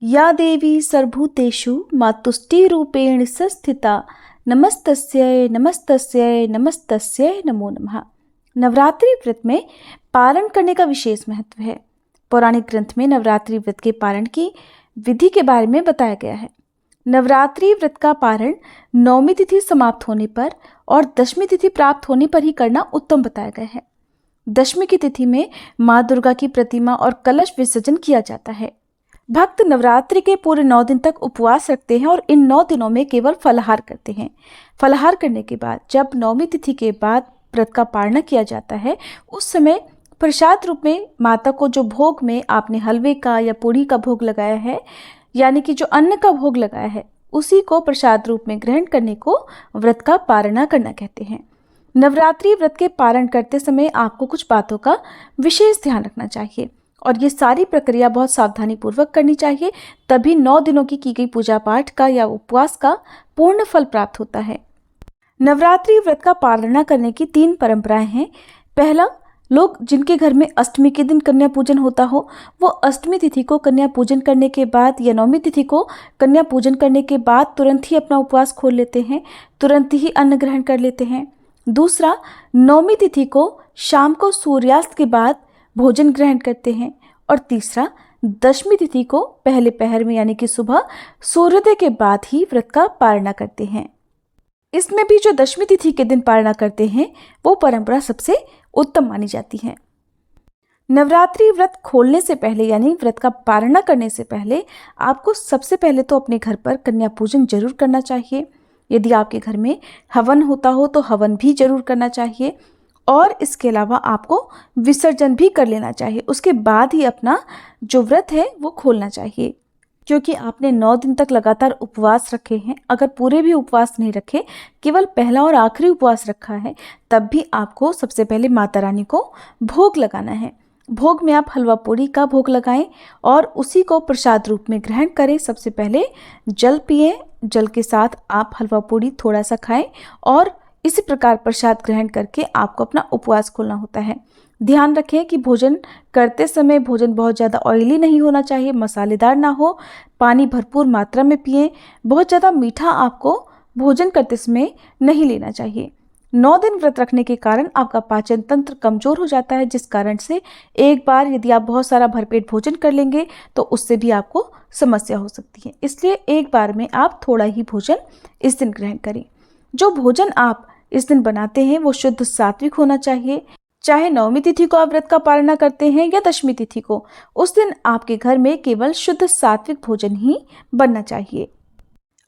या देवी सर्वभूतेषु मातुष्टिरूपेण संस्थिता नमस्तस्यै नमस्तस्यै नमस्तस्यै नमो नमः। नवरात्रि व्रत में पारण करने का विशेष महत्व है। पौराणिक ग्रंथ में नवरात्रि व्रत के पारण की विधि के बारे में बताया गया है। नवरात्रि व्रत का पारण नवमी तिथि समाप्त होने पर और दशमी तिथि प्राप्त होने पर ही करना उत्तम बताया गया है। दशमी की तिथि में माँ दुर्गा की प्रतिमा और कलश विसर्जन किया जाता है। भक्त नवरात्रि के पूरे 9 दिन तक उपवास रखते हैं और इन 9 दिनों में केवल फलाहार करते हैं। फलाहार करने के बाद जब नवमी तिथि के बाद व्रत का पारण किया जाता है, उस समय प्रसाद रूप में माता को जो भोग में आपने हलवे का या पूड़ी का भोग लगाया है, यानी कि जो अन्न का भोग लगाया है, उसी को प्रसाद रूप में ग्रहण करने को व्रत का पारणा करना कहते हैं। नवरात्रि व्रत के पारण करते समय आपको कुछ बातों का विशेष ध्यान रखना चाहिए और ये सारी प्रक्रिया बहुत सावधानी पूर्वक करनी चाहिए, तभी 9 दिनों की गई पूजा पाठ का या उपवास का पूर्ण फल प्राप्त होता है। नवरात्रि व्रत का पालना करने की 3 परंपराएं हैं। पहला, लोग जिनके घर में अष्टमी के दिन कन्या पूजन होता हो, वो अष्टमी तिथि को कन्या पूजन करने के बाद या नवमी तिथि को कन्या पूजन करने के बाद तुरंत ही अपना उपवास खोल लेते हैं, तुरंत ही अन्न ग्रहण कर लेते हैं। दूसरा, नवमी तिथि को शाम को सूर्यास्त के बाद भोजन ग्रहण करते हैं। और तीसरा, दशमी तिथि को पहले पहर में यानी कि सुबह सूर्योदय के बाद ही व्रत का पारणा करते हैं। इसमें भी जो दशमी तिथि के दिन पारणा करते हैं वो परंपरा सबसे उत्तम मानी जाती है। नवरात्रि व्रत खोलने से पहले यानी व्रत का पारणा करने से पहले आपको सबसे पहले तो अपने घर पर कन्या पूजन जरूर करना चाहिए। यदि आपके घर में हवन होता हो तो हवन भी जरूर करना चाहिए और इसके अलावा आपको विसर्जन भी कर लेना चाहिए। उसके बाद ही अपना जो व्रत है वो खोलना चाहिए, क्योंकि आपने 9 दिन तक लगातार उपवास रखे हैं। अगर पूरे भी उपवास नहीं रखे, केवल पहला और आखिरी उपवास रखा है, तब भी आपको सबसे पहले माता रानी को भोग लगाना है। भोग में आप हलवा पूड़ी का भोग लगाएं और उसी को प्रसाद रूप में ग्रहण करें। सबसे पहले जल पिएं, जल के साथ आप हलवा पूड़ी थोड़ा सा खाएं और इसी प्रकार प्रसाद ग्रहण करके आपको अपना उपवास खोलना होता है। ध्यान रखें कि भोजन करते समय भोजन बहुत ज़्यादा ऑयली नहीं होना चाहिए, मसालेदार ना हो, पानी भरपूर मात्रा में पिएं। बहुत ज़्यादा मीठा आपको भोजन करते समय नहीं लेना चाहिए। 9 दिन व्रत रखने के कारण आपका पाचन तंत्र कमज़ोर हो जाता है, जिस कारण से एक बार यदि आप बहुत सारा भरपेट भोजन कर लेंगे तो उससे भी आपको समस्या हो सकती है। इसलिए एक बार में आप थोड़ा ही भोजन इस दिन ग्रहण करें। जो भोजन आप इस दिन बनाते हैं वो शुद्ध सात्विक होना चाहिए। चाहे नवमी तिथि को आप व्रत का पारणा करते हैं या दशमी तिथि को, उस दिन आपके घर में केवल शुद्ध सात्विक भोजन ही बनना चाहिए।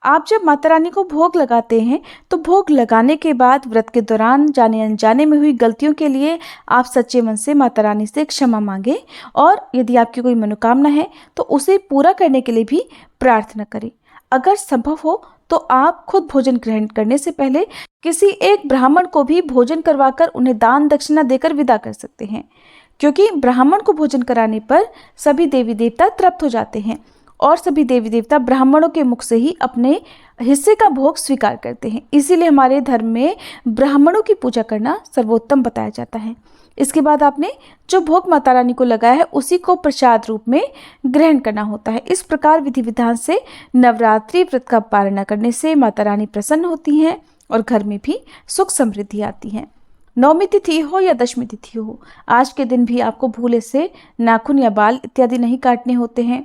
आप जब माता रानी को भोग लगाते हैं तो भोग लगाने के बाद व्रत के दौरान जाने अनजाने में हुई गलतियों के लिए आप सच्चे मन से माता रानी से क्षमा मांगे और यदि आपकी कोई मनोकामना है तो उसे पूरा करने के लिए भी प्रार्थना करें। अगर संभव हो तो आप खुद भोजन ग्रहण करने से पहले किसी एक ब्राह्मण को भी भोजन करवाकर उन्हें दान दक्षिणा देकर विदा कर सकते हैं, क्योंकि ब्राह्मण को भोजन कराने पर सभी देवी देवता तृप्त हो जाते हैं और सभी देवी देवता ब्राह्मणों के मुख से ही अपने हिस्से का भोग स्वीकार करते हैं। इसीलिए हमारे धर्म में ब्राह्मणों की पूजा करना सर्वोत्तम बताया जाता है। इसके बाद आपने जो भोग माता रानी को लगाया है उसी को प्रसाद रूप में ग्रहण करना होता है। इस प्रकार विधि विधान से नवरात्रि व्रत का पारणा करने से माता रानी प्रसन्न होती हैं और घर में भी सुख समृद्धि आती है। नवमी तिथि हो या दशमी तिथि हो, आज के दिन भी आपको भूले से नाखून या बाल इत्यादि नहीं काटने होते हैं।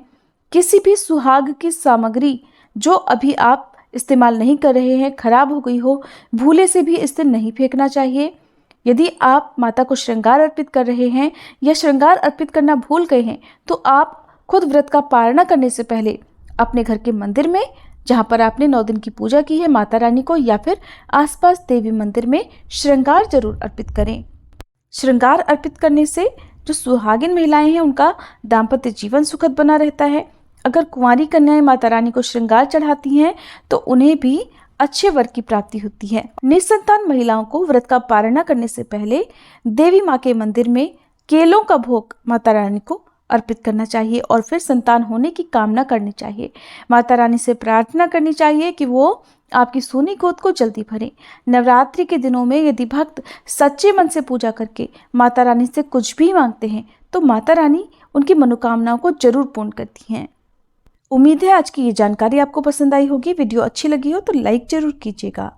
किसी भी सुहाग की सामग्री जो अभी आप इस्तेमाल नहीं कर रहे हैं, खराब हो गई हो, भूले से भी इस दिन नहीं फेंकना चाहिए। यदि आप माता को श्रृंगार अर्पित कर रहे हैं या श्रृंगार अर्पित करना भूल गए हैं तो आप खुद व्रत का पारणा करने से पहले अपने घर के मंदिर में, जहाँ पर आपने 9 दिन की पूजा की है माता रानी को, या फिर आसपास देवी मंदिर में श्रृंगार जरूर अर्पित करें। श्रृंगार अर्पित करने से जो सुहागिन महिलाएं हैं उनका दाम्पत्य जीवन सुखद बना रहता है। अगर कुंवारी कन्याएं माता रानी को श्रृंगार चढ़ाती हैं तो उन्हें भी अच्छे वर की प्राप्ति होती है। निसंतान महिलाओं को व्रत का पारणा करने से पहले देवी माँ के मंदिर में केलों का भोग माता रानी को अर्पित करना चाहिए और फिर संतान होने की कामना करनी चाहिए। माता रानी से प्रार्थना करनी चाहिए कि वो आपकी सोनी गोद को जल्दी भरें। नवरात्रि के दिनों में यदि भक्त सच्चे मन से पूजा करके माता रानी से कुछ भी मांगते हैं तो माता रानी उनकी मनोकामनाओं को जरूर पूर्ण करती हैं। उम्मीद है आज की ये जानकारी आपको पसंद आई होगी। वीडियो अच्छी लगी हो तो लाइक ज़रूर कीजिएगा।